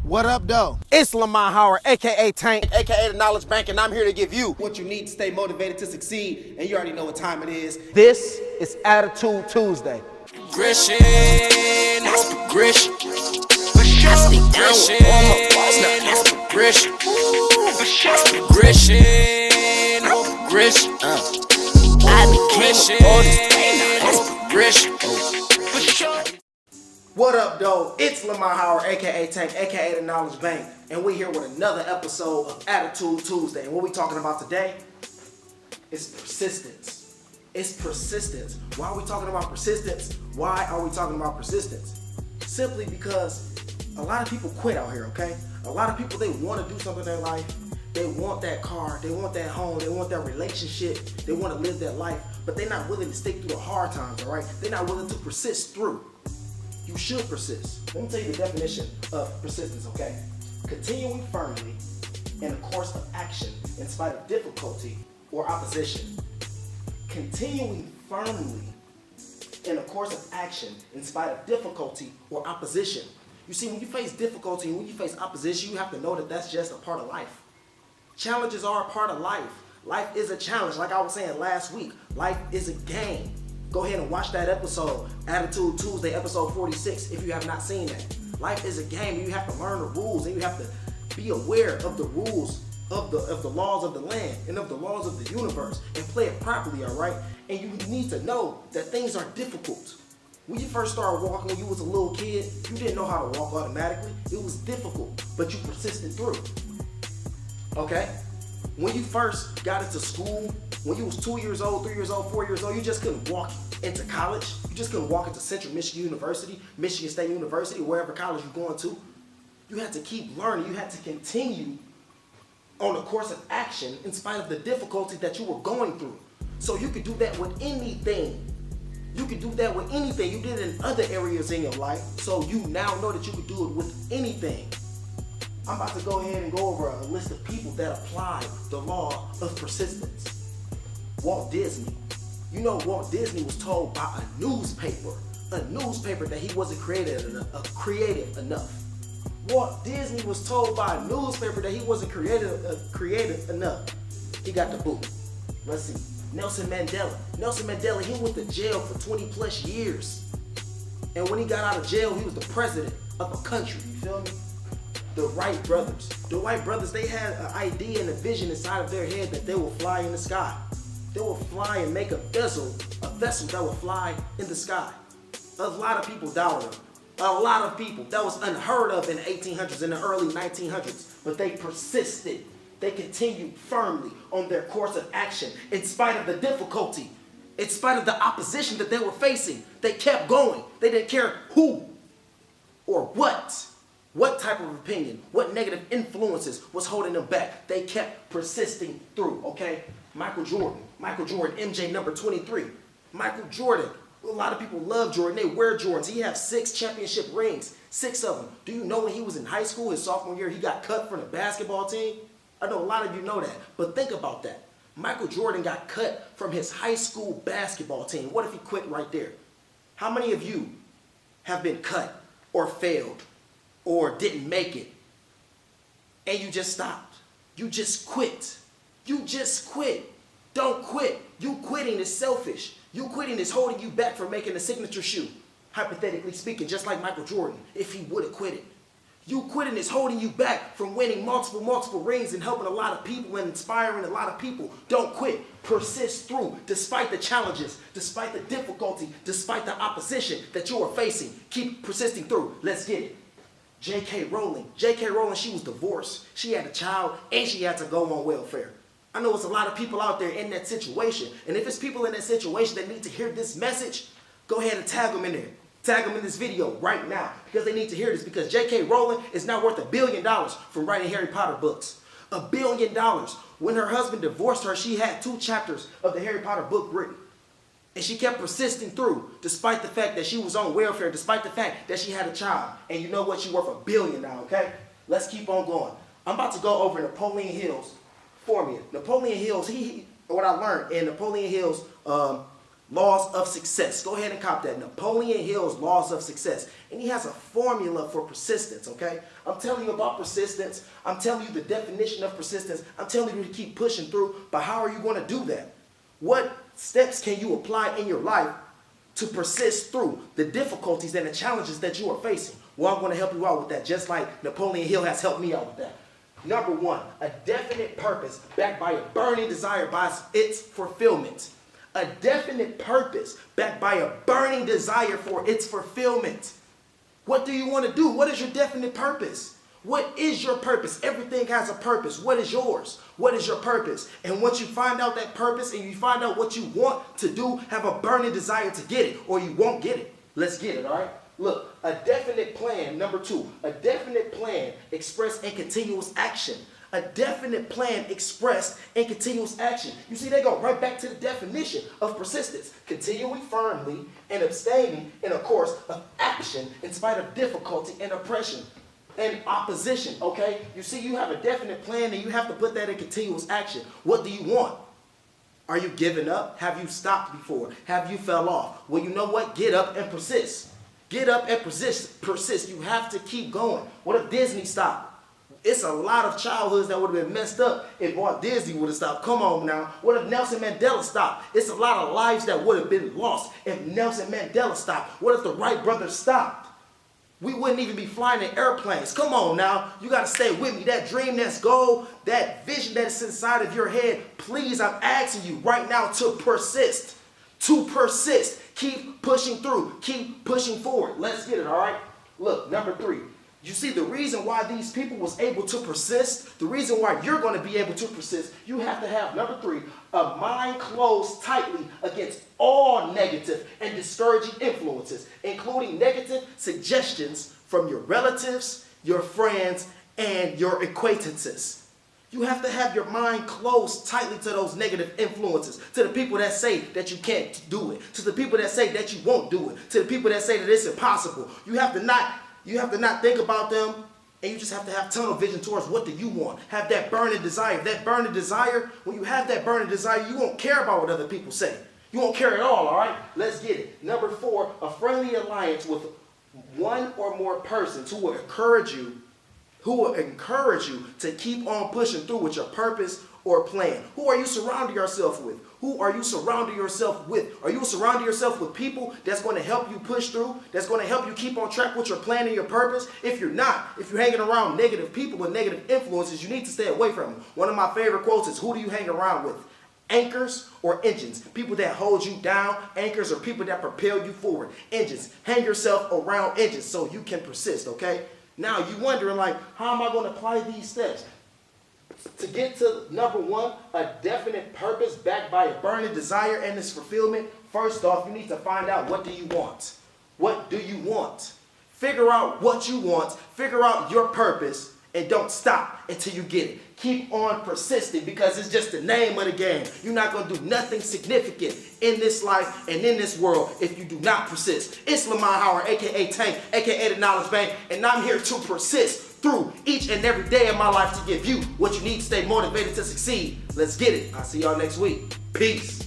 What up, though? It's Lamar Howard, aka Tank, aka the Knowledge Bank, and I'm here to give you what you need to stay motivated to succeed, and you already know what time it is. This is Attitude Tuesday. Progression, that's progression. I stay down with all my boys, now that's progression. That's progression, progression. I became all this pain, now that's progression. What up, though? It's Lamar Howard, aka Tank, aka the Knowledge Bank, and we're here with another episode of Attitude Tuesday. And what we're talking about today is persistence. It's persistence. Why are we talking about persistence? Why are we talking about persistence? Simply because a lot of people quit out here, okay? A lot of people, they want to do something in their life. They want that car, they want that home, they want that relationship, they want to live that life, but they're not willing to stick through the hard times, all right? They're not willing to persist through. You should persist. Let me tell you the definition of persistence, okay? Continuing firmly in a course of action in spite of difficulty or opposition. Continuing firmly in a course of action in spite of difficulty or opposition. You see, when you face difficulty and when you face opposition, you have to know that that's just a part of life. Challenges are a part of life. Life is a challenge. Like I was saying last week, life is a game. Go ahead and watch that episode, Attitude Tuesday, episode 46, if you have not seen that. Life is a game. You have to learn the rules, and you have to be aware of the rules of the laws of the land and of the laws of the universe and play it properly, all right? And you need to know that things are difficult. When you first started walking, when you was a little kid, you didn't know how to walk automatically. It was difficult, but you persisted through. Okay? When you first got into school, when you was 2 years old, 3 years old, 4 years old, you just couldn't walk into college. You just couldn't walk into Central Michigan University, Michigan State University, wherever college you're going to. You had to keep learning. You had to continue on a course of action in spite of the difficulty that you were going through. So you could do that with anything. You could do that with anything. You did it in other areas in your life, so you now know that you could do it with anything. I'm about to go ahead and go over a list of people that applied the law of persistence. Walt Disney. You know, Walt Disney was told by a newspaper that he wasn't creative enough. Walt Disney was told by a newspaper that he wasn't creative enough. He got the boot. Let's see. Nelson Mandela. Nelson Mandela, he went to jail for 20 plus years. And when he got out of jail, he was the president of a country, you feel me? The Wright brothers. The Wright brothers, they had an idea and a vision inside of their head that they will fly in the sky. They will fly and make a vessel that will fly in the sky. A lot of people doubted them. A lot of people. That was unheard of in the 1800s, in the early 1900s. But they persisted. They continued firmly on their course of action in spite of the difficulty, in spite of the opposition that they were facing. They kept going. They didn't care who or what type of opinion, what negative influences was holding them back. They kept persisting through, okay? Michael Jordan, MJ number 23. Michael Jordan, a lot of people love Jordan. They wear Jordans. He has 6 championship rings, 6 of them. Do you know when he was in high school, his sophomore year, he got cut from the basketball team? I know a lot of you know that, but think about that. Michael Jordan got cut from his high school basketball team. What if he quit right there? How many of you have been cut or failed or didn't make it and you just stopped? You just quit. You just quit. Don't quit. You quitting is selfish. You quitting is holding you back from making a signature shoe. Hypothetically speaking, just like Michael Jordan, if he would have quit it. You quitting is holding you back from winning multiple rings and helping a lot of people and inspiring a lot of people. Don't quit. Persist through, despite the challenges, despite the difficulty, despite the opposition that you are facing. Keep persisting through. Let's get it. J.K. Rowling, she was divorced. She had a child and she had to go on welfare. I know it's a lot of people out there in that situation. And if it's people in that situation that need to hear this message, go ahead and tag them in there. Tag them in this video right now because they need to hear this, because J.K. Rowling is now worth $1 billion for writing Harry Potter books. $1 billion. When her husband divorced her, she had 2 chapters of the Harry Potter book written. And she kept persisting through, despite the fact that she was on welfare, despite the fact that she had a child. And you know what? She's worth $1 billion now, okay? Let's keep on going. I'm about to go over Napoleon Hill's formula. Napoleon Hill's, what I learned in Napoleon Hill's Laws of success. Go ahead and cop that. Napoleon Hill's Laws of Success. And he has a formula for persistence, okay? I'm telling you about persistence. I'm telling you the definition of persistence. I'm telling you to keep pushing through. But how are you going to do that? What steps can you apply in your life to persist through the difficulties and the challenges that you are facing? Well, I'm going to help you out with that, just like Napoleon Hill has helped me out with that. Number one, a definite purpose backed by a burning desire by its fulfillment. A definite purpose backed by a burning desire for its fulfillment. What do you want to do? What is your definite purpose? What is your purpose? Everything has a purpose. What is yours? What is your purpose? And once you find out that purpose and you find out what you want to do, have a burning desire to get it, or you won't get it. Let's get it, all right? Look, a definite plan, number two, a definite plan expressed in continuous action. A definite plan expressed in continuous action. You see, they go right back to the definition of persistence. Continuing firmly and abstaining in a course of action in spite of difficulty and oppression and opposition, okay? You see, you have a definite plan and you have to put that in continuous action. What do you want? Are you giving up? Have you stopped before? Have you fell off? Well, you know what? Get up and persist. Get up and persist. You have to keep going. What if Disney stopped? It's a lot of childhoods that would have been messed up if Walt Disney would have stopped. Come on now. What if Nelson Mandela stopped? It's a lot of lives that would have been lost if Nelson Mandela stopped. What if the Wright brothers stopped? We wouldn't even be flying in airplanes. Come on now. You got to stay with me. That dream, that's goal, that vision that's inside of your head, please, I'm asking you right now to persist. To persist. Keep pushing through. Keep pushing forward. Let's get it, all right? Look, number three. You see, the reason why these people was able to persist, the reason why you're going to be able to persist, you have to have, number three, a mind closed tightly against all negative and discouraging influences, including negative suggestions from your relatives, your friends, and your acquaintances. You have to have your mind closed tightly to those negative influences, to the people that say that you can't do it, to the people that say that you won't do it, to the people that say that it's impossible. You have to not think about them, and you just have to have tunnel vision towards what do you want. Have that burning desire. That burning desire, when you have that burning desire, you won't care about what other people say. You won't care at all right? Let's get it. Number four, a friendly alliance with one or more persons who will encourage you to keep on pushing through with your purpose or plan. Who are you surrounding yourself with? Who are you surrounding yourself with? Are you surrounding yourself with people that's going to help you push through, that's going to help you keep on track with your plan and your purpose? If you're not, if you're hanging around negative people with negative influences, you need to stay away from them. One of my favorite quotes is, who do you hang around with? Anchors or engines? People that hold you down. Anchors are people that propel you forward. Engines. Hang yourself around engines so you can persist, okay? Now you're wondering, like, how am I going to apply these steps? To get to number one, a definite purpose backed by a burning desire and its fulfillment, first off, you need to find out, what do you want? What do you want? Figure out what you want, figure out your purpose, and don't stop until you get it. Keep on persisting, because it's just the name of the game. You're not going to do nothing significant in this life and in this world if you do not persist. It's Lamont Howard, a.k.a. Tank, a.k.a. the Knowledge Bank, and I'm here to persist through each and every day of my life to give you what you need to stay motivated to succeed. Let's get it. I'll see y'all next week. Peace.